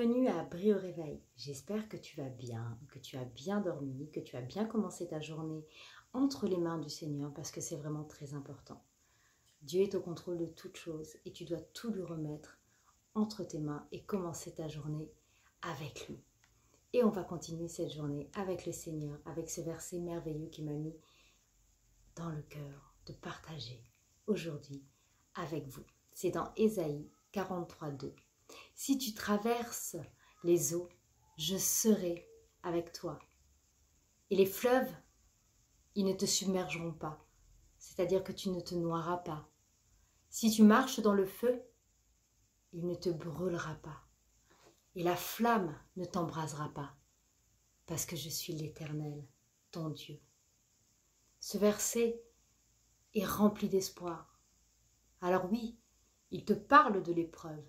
Bienvenue à Brie au réveil. J'espère que tu vas bien, que tu as bien dormi, que tu as bien commencé ta journée entre les mains du Seigneur parce que c'est vraiment très important. Dieu est au contrôle de toutes choses et tu dois tout lui remettre entre tes mains et commencer ta journée avec lui. Et on va continuer cette journée avec le Seigneur, avec ce verset merveilleux qui m'a mis dans le cœur de partager aujourd'hui avec vous. C'est dans Ésaïe 43:2. Si tu traverses les eaux, je serai avec toi. Et les fleuves, ils ne te submergeront pas. C'est-à-dire que tu ne te noieras pas. Si tu marches dans le feu, il ne te brûlera pas. Et la flamme ne t'embrasera pas. Parce que je suis l'Éternel, ton Dieu. Ce verset est rempli d'espoir. Alors oui, il te parle de l'épreuve.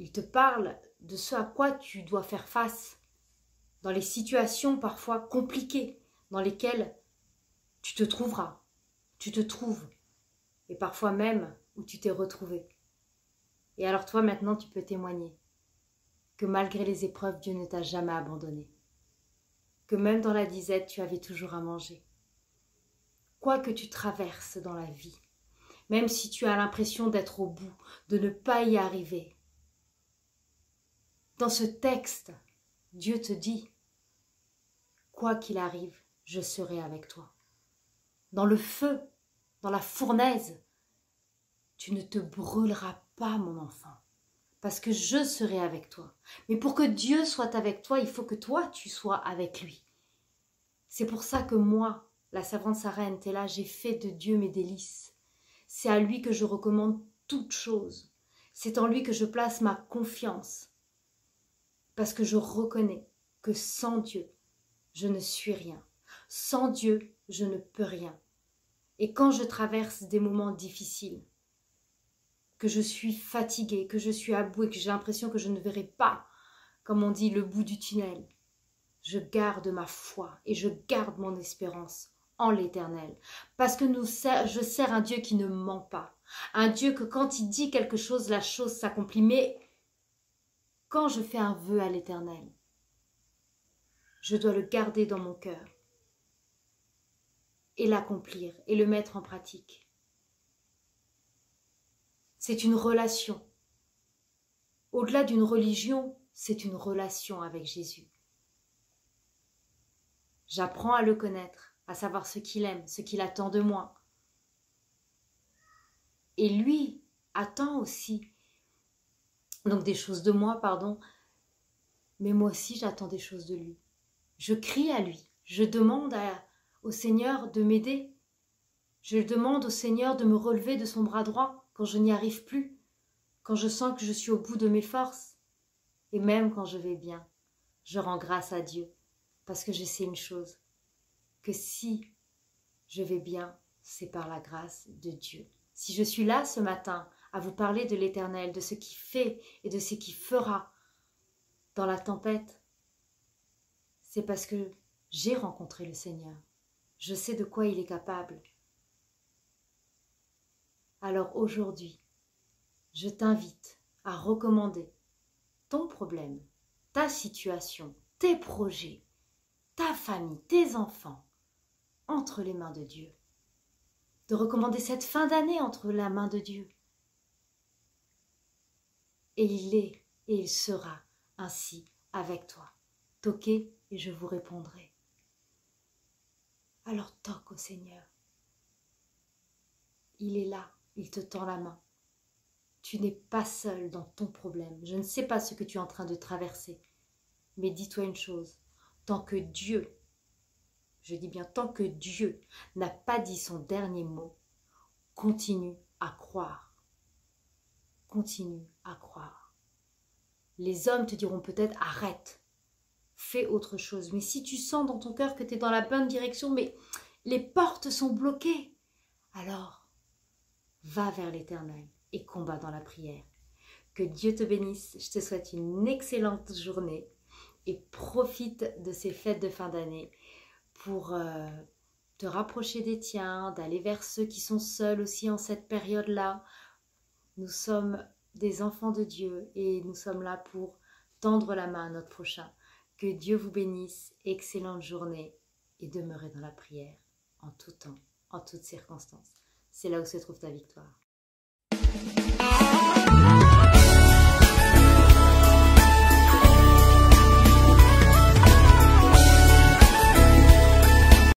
Il te parle de ce à quoi tu dois faire face dans les situations parfois compliquées dans lesquelles tu te trouveras, tu te trouves, et parfois même où tu t'es retrouvé. Et alors toi maintenant tu peux témoigner que malgré les épreuves, Dieu ne t'a jamais abandonné, que même dans la disette, tu avais toujours à manger. Quoi que tu traverses dans la vie, même si tu as l'impression d'être au bout, de ne pas y arriver, dans ce texte, Dieu te dit, quoi qu'il arrive, je serai avec toi. Dans le feu, dans la fournaise, tu ne te brûleras pas, mon enfant, parce que je serai avec toi. Mais pour que Dieu soit avec toi, il faut que toi, tu sois avec lui. C'est pour ça que moi, la servante Sarah Ntella, j'ai fait de Dieu mes délices. C'est à lui que je recommande toutes choses. C'est en lui que je place ma confiance. Parce que je reconnais que sans Dieu, je ne suis rien. Sans Dieu, je ne peux rien. Et quand je traverse des moments difficiles, que je suis fatiguée, que je suis à bout et que j'ai l'impression que je ne verrai pas, comme on dit, le bout du tunnel, je garde ma foi et je garde mon espérance en l'Éternel. Parce que je sers un Dieu qui ne ment pas. Un Dieu que quand il dit quelque chose, la chose s'accomplit. Mais quand je fais un vœu à l'Éternel, je dois le garder dans mon cœur et l'accomplir et le mettre en pratique. C'est une relation. Au-delà d'une religion, c'est une relation avec Jésus. J'apprends à le connaître, à savoir ce qu'il aime, ce qu'il attend de moi. Et lui attend aussi, donc des choses de moi, pardon, mais moi aussi j'attends des choses de lui. Je crie à lui, je demande au Seigneur de m'aider. Je demande au Seigneur de me relever de son bras droit quand je n'y arrive plus, quand je sens que je suis au bout de mes forces. Et même quand je vais bien, je rends grâce à Dieu, parce que je sais une chose, que si je vais bien, c'est par la grâce de Dieu. Si je suis là ce matin à vous parler de l'Éternel, de ce qu'il fait et de ce qu'il fera dans la tempête, c'est parce que j'ai rencontré le Seigneur. Je sais de quoi il est capable. Alors aujourd'hui, je t'invite à recommander ton problème, ta situation, tes projets, ta famille, tes enfants, entre les mains de Dieu. De recommander cette fin d'année entre la main de Dieu. Et il est et il sera ainsi avec toi. Toquez et je vous répondrai. Alors toque au Seigneur. Il est là, il te tend la main. Tu n'es pas seul dans ton problème. Je ne sais pas ce que tu es en train de traverser. Mais dis-toi une chose, tant que Dieu, je dis bien tant que Dieu n'a pas dit son dernier mot, continue à croire. Continue à croire. Les hommes te diront peut-être arrête, fais autre chose. Mais si tu sens dans ton cœur que tu es dans la bonne direction, mais les portes sont bloquées, alors va vers l'Éternel et combat dans la prière. Que Dieu te bénisse, je te souhaite une excellente journée et profite de ces fêtes de fin d'année pour te rapprocher des tiens, d'aller vers ceux qui sont seuls aussi en cette période-là. Nous sommes des enfants de Dieu et nous sommes là pour tendre la main à notre prochain. Que Dieu vous bénisse, excellente journée et demeurez dans la prière en tout temps, en toutes circonstances. C'est là où se trouve ta victoire.